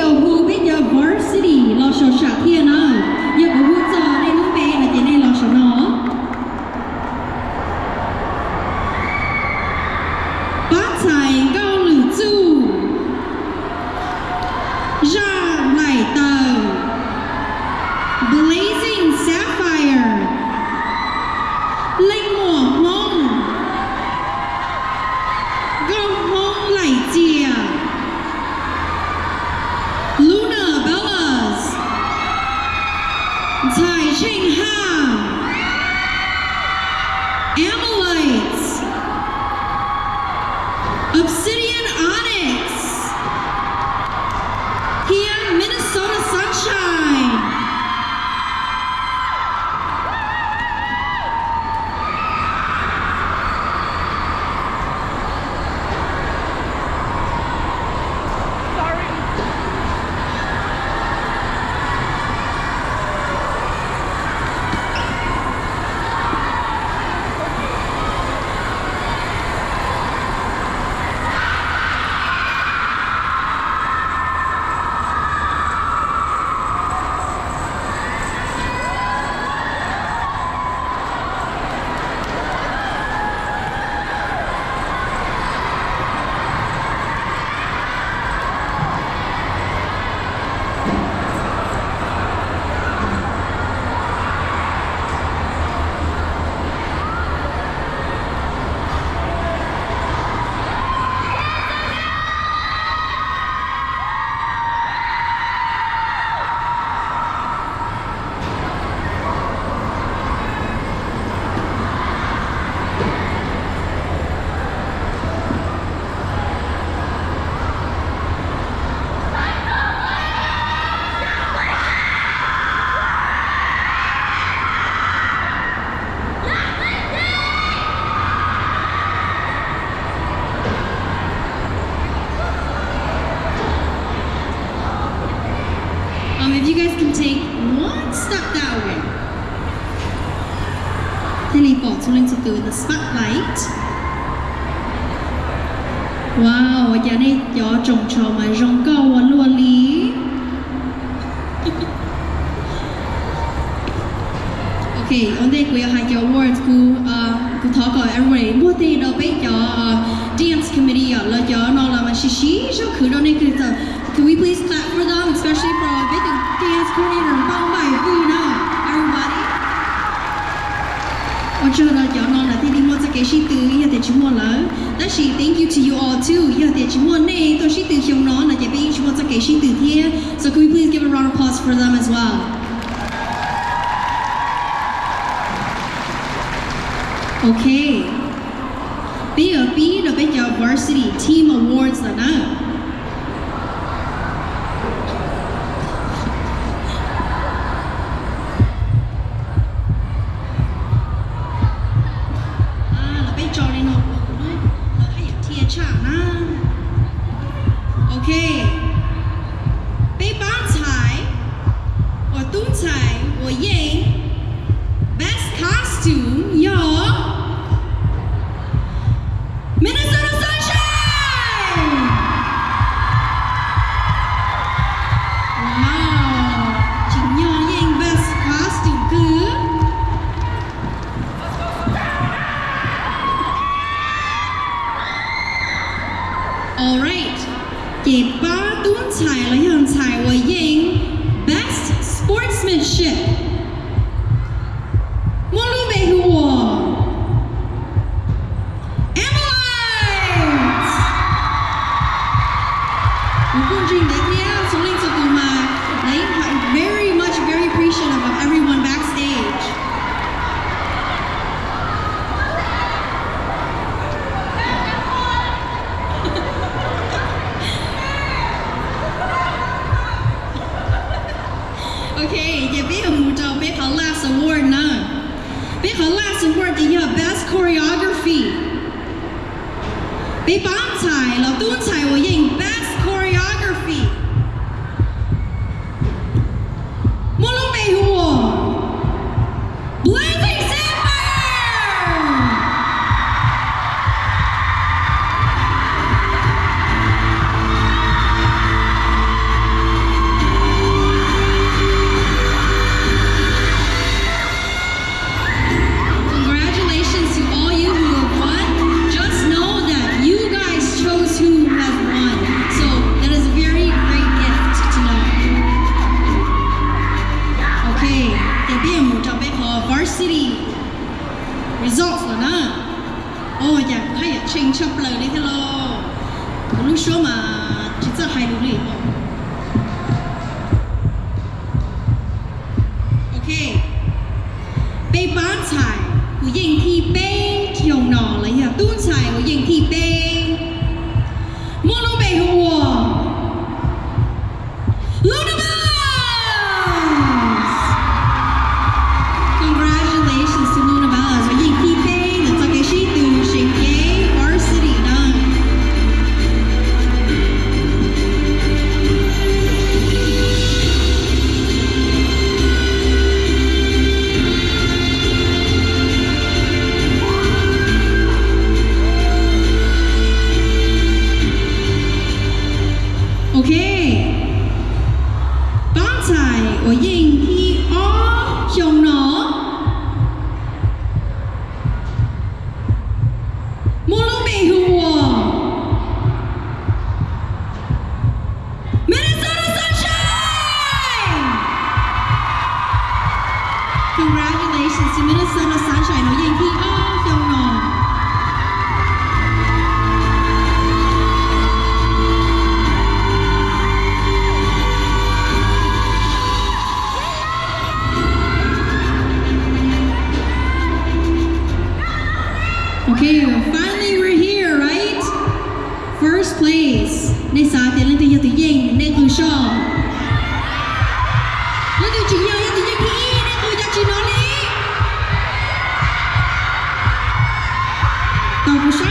điều hù biết giờ varsity lo sợ sạc thiên à giờ có hút giờ đây nó bé là thế này lo sợ nó bát tài cao lử chu ra lại tờ blazing sapphire linh mùa mông gông mông lại chìa Luna Bellas Tai Ching Ha Amylites Obsidian Onyx here Minnesota Sunshine if you guys can take one step that way. Teleport to the spotlight. Wow, giờ này gió trồng trò mà rong câu luôn lý. Okay, on đây we have your awards ku talk about everybody. What they know about your dance committee là your nó là mà xí cho khử đâu này cứ can we please clap for them, especially for our big dance coordinator bao bài vui nào, everybody. Ở chỗ đó cho nó là thì đi mua cái gì từ giờ thì chúng mua lớn. That she thank you to you all too. Giờ thì chúng mua này tôi chỉ từ chúng nó là chỉ biết chúng mua cái gì từ thế. So can we please give a round of applause for them as well? Okay. Bây giờ varsity team awards là nào. Okay. 被绑菜，我炖菜，我赢。Best costume 有 Minnesota Sunshine. Wow. 今年赢 Best costume คือ All right. 给巴顿彩了样彩我赢 Best Sportsmanship 莫路北和我 Amylites 我共进的天从另一个嘛来 very appreciative of everyone backstage Okay, yeah, biết hùng trâu biết her last award nè. Biết her last award thì là best choreography. Biết bám tài là tuôn tài của yên best choreography. Một lúc bề hùa. Blazing Sapphire. City Results 了呢。哦，呀，他也 change up 了那个咯。我们说嘛，这还努力哦。OK， 被班菜，我应ที่被用脑了呀，端菜我应ที่被，莫弄被我。Congratulations to Luna Bellas. Và nhìn thi phê là Takeshi từ Shinkai Varsity đó. Okay. Bán tài của nhìn thi ó chồng nó. Congratulations to Minnesota Sunshine. 我認 T O 用咯。Okay, finally we're here, right? First place. ในสาเตียนเล่นตัวเยอะตัวยิ่งในคือชอบแล้วตัวจีเยอะตัวยิ่งพี่ในคืออยากจีนอลี่ต่อผู้ชาย